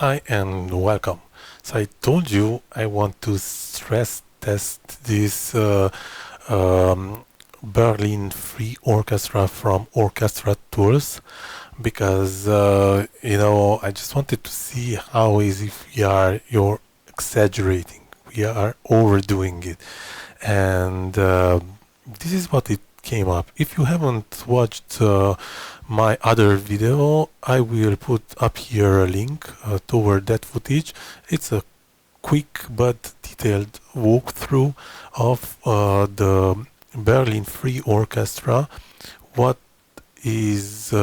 Hi and welcome. So I told you I want to stress test this Berlin Free Orchestra from Orchestra Tools because I just wanted to see how is if you're exaggerating, we are overdoing it, and this is what it came up. If you haven't watched my other video, I will put up here a link toward that footage. It's a quick but detailed walkthrough of the Berlin Free Orchestra, what is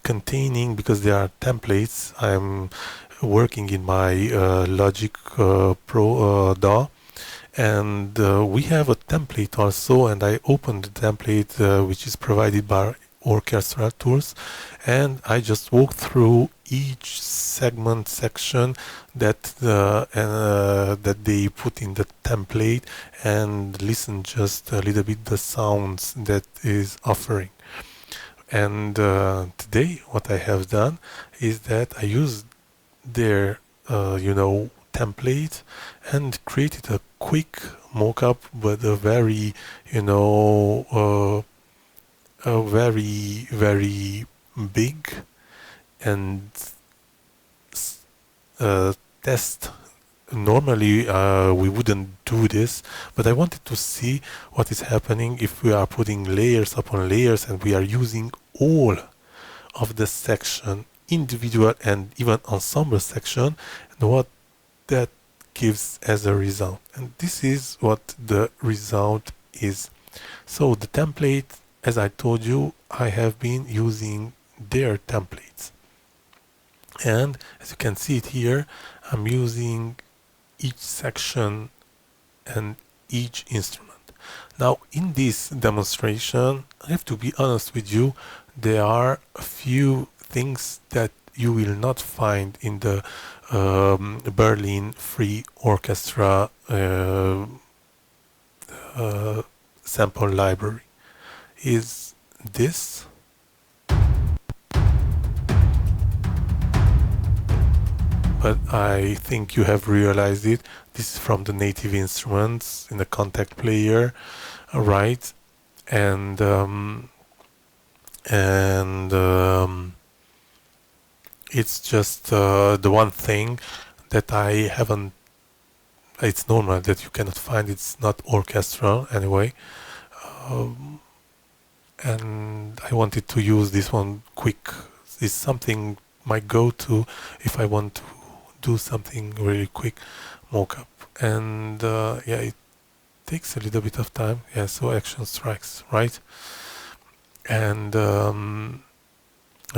containing, because there are templates. I'm working in my Logic Pro DAW, and we have a template also, and I opened the template which is provided by Orchestra Tools, and I just walked through each section that that they put in the template and listen just a little bit the sounds that is offering. And today what I have done is that I used their template and created a quick mockup, but a very a very big and test. Normally we wouldn't do this, but I wanted to see what is happening if we are putting layers upon layers and we are using all of the section, individual and even ensemble section, and what that gives as a result. And this is what the result is. So the template, as I told you, I have been using their templates, and as you can see it here, I'm using each section and each instrument. Now in this demonstration, I have to be honest with you, there are a few things that you will not find in the Berlin Free Orchestra sample library. Is this. But I think you have realized it. This is from the native instruments in the contact player, right? And it's just the one thing that I haven't. It's normal that you cannot find. It's not orchestral anyway. And I wanted to use this one quick. It's something my go-to if I want to do something really quick mockup. And yeah, it takes a little bit of time. Yeah, so action strikes, right? And I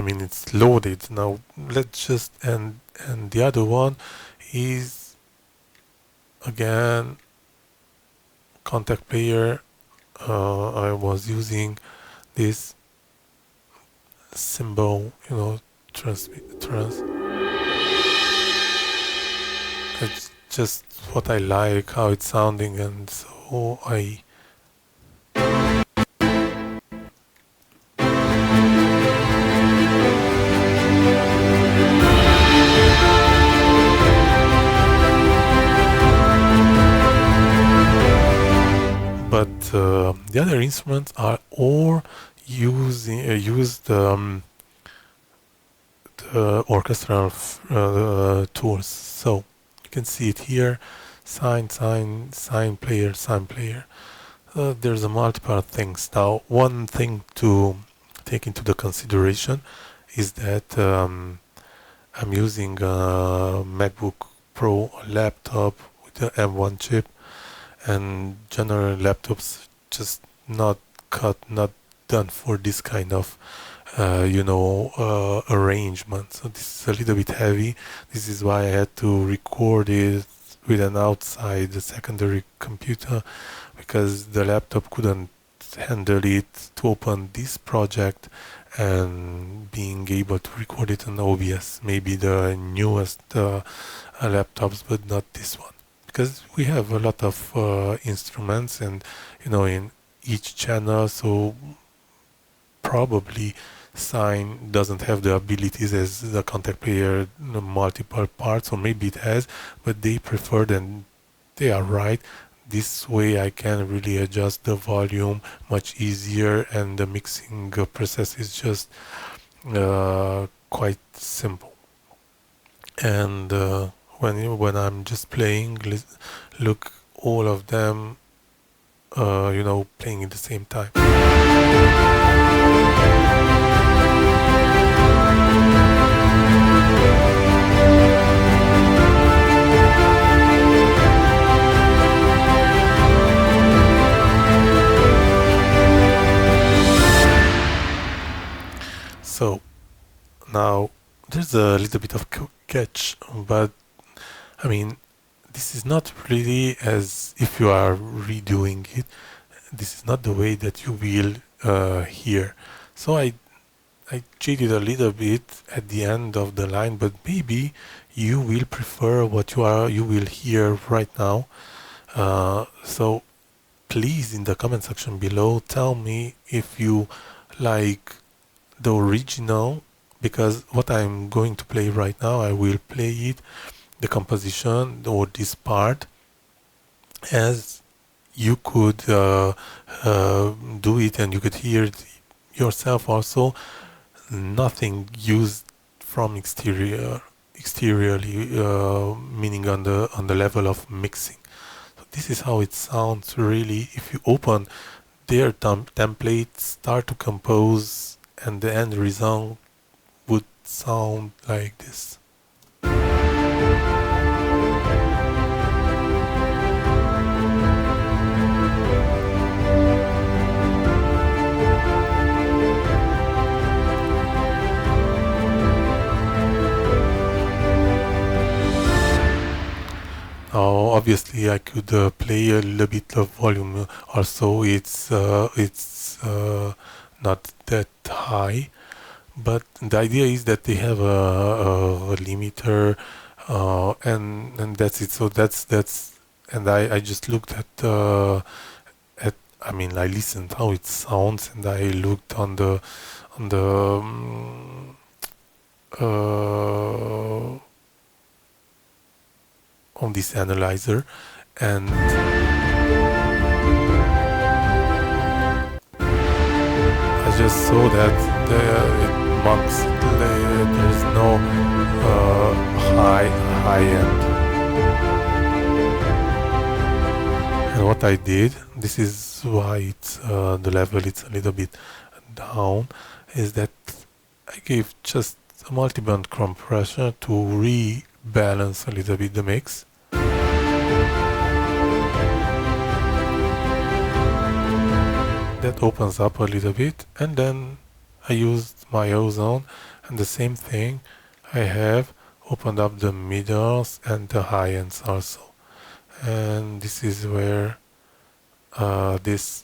mean, it's loaded now. Let's just and the other one is again contact player. I was using this symbol, trans. It's just what I like, how it's sounding, and so I. But the other instruments are all used the orchestral tools. So you can see it here: sign player, sign player. There's a multiple things. Now, one thing to take into the consideration is that I'm using a MacBook Pro laptop with the M1 chip, and general laptops just not done for this kind of arrangement. So this is a little bit heavy. This is why I had to record it with an outside secondary computer, because the laptop couldn't handle it to open this project and being able to record it on OBS. Maybe the newest laptops, but not this one, because we have a lot of instruments and in each channel, so probably sign doesn't have the abilities as the contact player, multiple parts, or maybe it has, but they preferred, and they are right. This way I can really adjust the volume much easier, and the mixing process is just quite simple. And when I'm just playing, look, all of them playing at the same time. So now there's a little bit of catch, but I mean, this is not really as if you are redoing it. This is not the way that you will hear. So I cheated a little bit at the end of the line, but maybe you will prefer what you will hear right now. So please, in the comment section below, tell me if you like the original, because what I'm going to play right now, I will play it, the composition or this part, as you could do it, and you could hear it yourself also. Nothing used from exteriorly, meaning on the level of mixing. So this is how it sounds really if you open their template, start to compose, and the end result would sound like this. Now, obviously, I could play a little bit of volume. Also, it's not that high, but the idea is that they have a limiter, and that's it. So that's and I just looked at I mean, I listened how it sounds, and I looked on the on this analyzer, and I just saw that it marks there's no high end. And what I did, this is why it's the level it's a little bit down, is that I gave just a multi-band compression to rebalance a little bit the mix. That opens up a little bit, and then I used my ozone, and the same thing, I have opened up the middles and the high ends also. And this is where this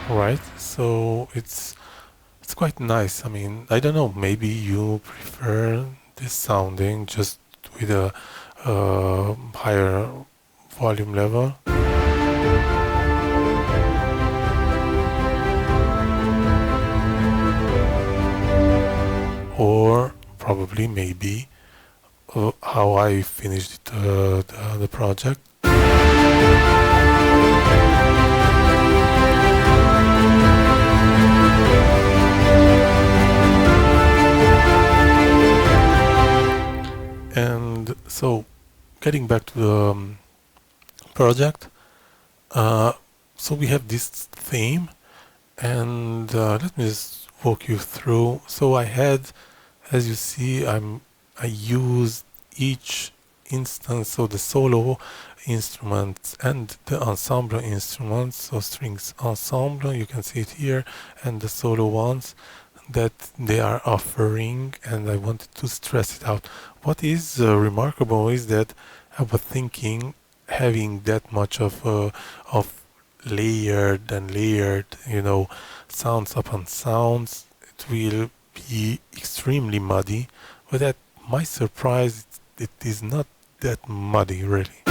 right, so it's quite nice. I mean, I don't know, maybe you prefer this sounding just with a higher volume level. Or probably maybe how I finished the project. And so, getting back to the project, so we have this theme, and let me just walk you through. So I had, as you see, I used each instance, so the solo instruments and the ensemble instruments, so strings ensemble, you can see it here, and the solo ones that they are offering, and I wanted to stress it out. What is remarkable is that I was thinking having that much of layered and layered, sounds upon sounds, it will be extremely muddy. But at my surprise, it is not that muddy, really.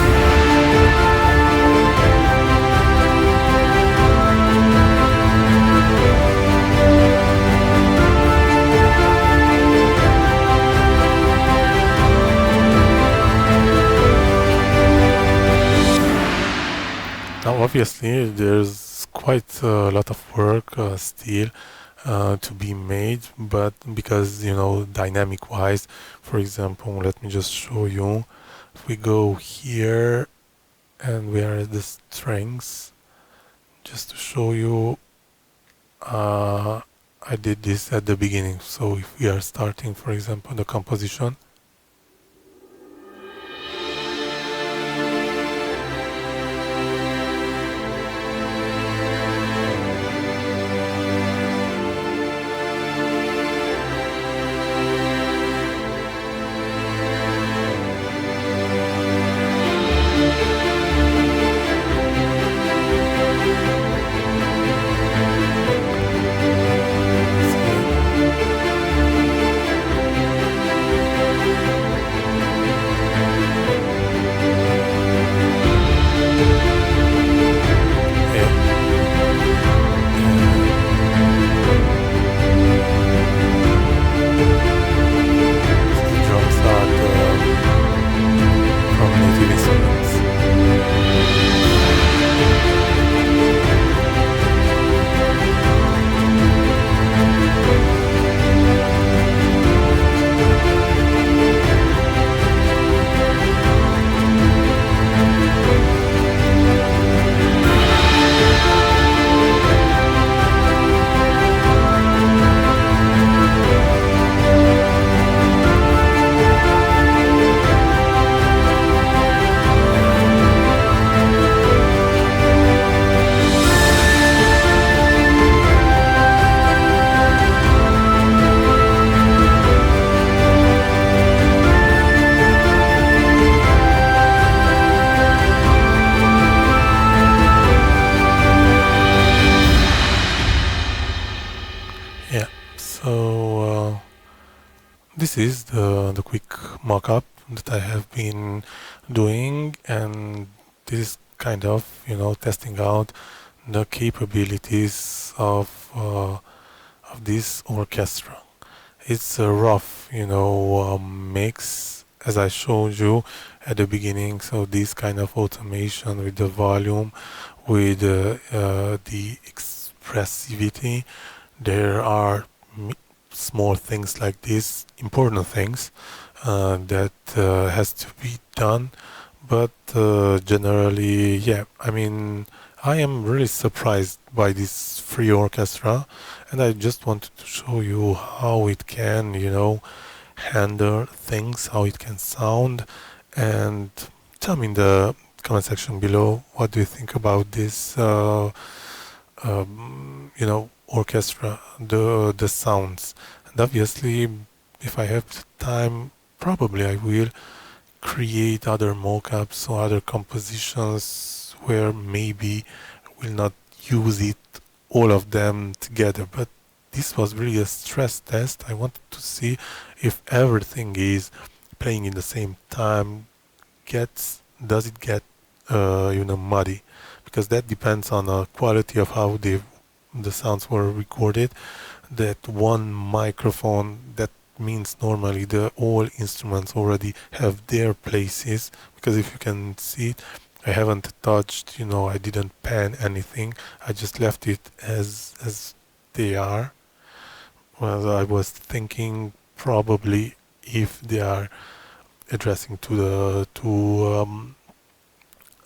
Now, obviously, there's quite a lot of work still to be made, but because, dynamic wise, for example, let me just show you. If we go here and we are at the strings, just to show you, I did this at the beginning. So if we are starting, for example, the composition, this is the quick mock-up that I have been doing, and this is kind of, testing out the capabilities of this orchestra. It's a rough, mix, as I showed you at the beginning. So this kind of automation with the volume, with the expressivity, there are small things like this, important things that has to be done. But generally, yeah, I mean, I am really surprised by this free orchestra, and I just wanted to show you how it can, handle things, how it can sound. And tell me in the comment section below, what do you think about this orchestra, the sounds. And obviously, if I have time, probably I will create other mockups or other compositions where maybe I will not use it, all of them together. But this was really a stress test. I wanted to see if everything is playing in the same time, does it get muddy, because that depends on the quality of how the sounds were recorded. That one microphone, that means normally all instruments already have their places, because if you can see it, I haven't touched, I didn't pan anything, I just left it as they are. Well, I was thinking probably if they are addressing to the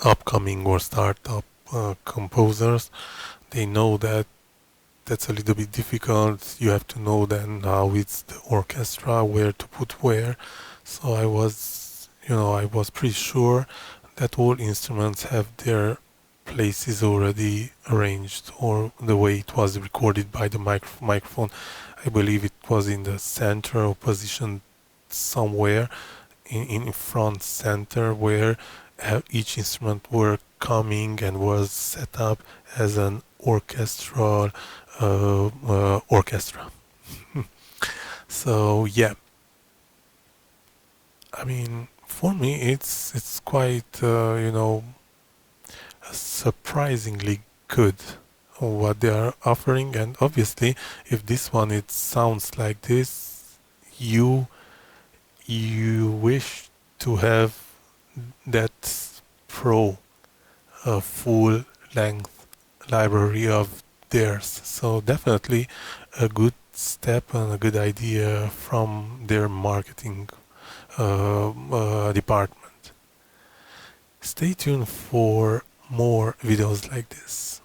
upcoming or startup composers, they know that that's a little bit difficult. You have to know then how it's the orchestra, where to put where. So I was pretty sure that all instruments have their places already arranged, or the way it was recorded by the microphone. I believe it was in the center or position somewhere in front center, where each instrument were coming and was set up as an orchestral orchestra. So yeah, I mean, for me, it's quite surprisingly good what they are offering, and obviously, if this one it sounds like this, you wish to have that pro full length library of theirs. So definitely a good step and a good idea from their marketing department. Stay tuned for more videos like this.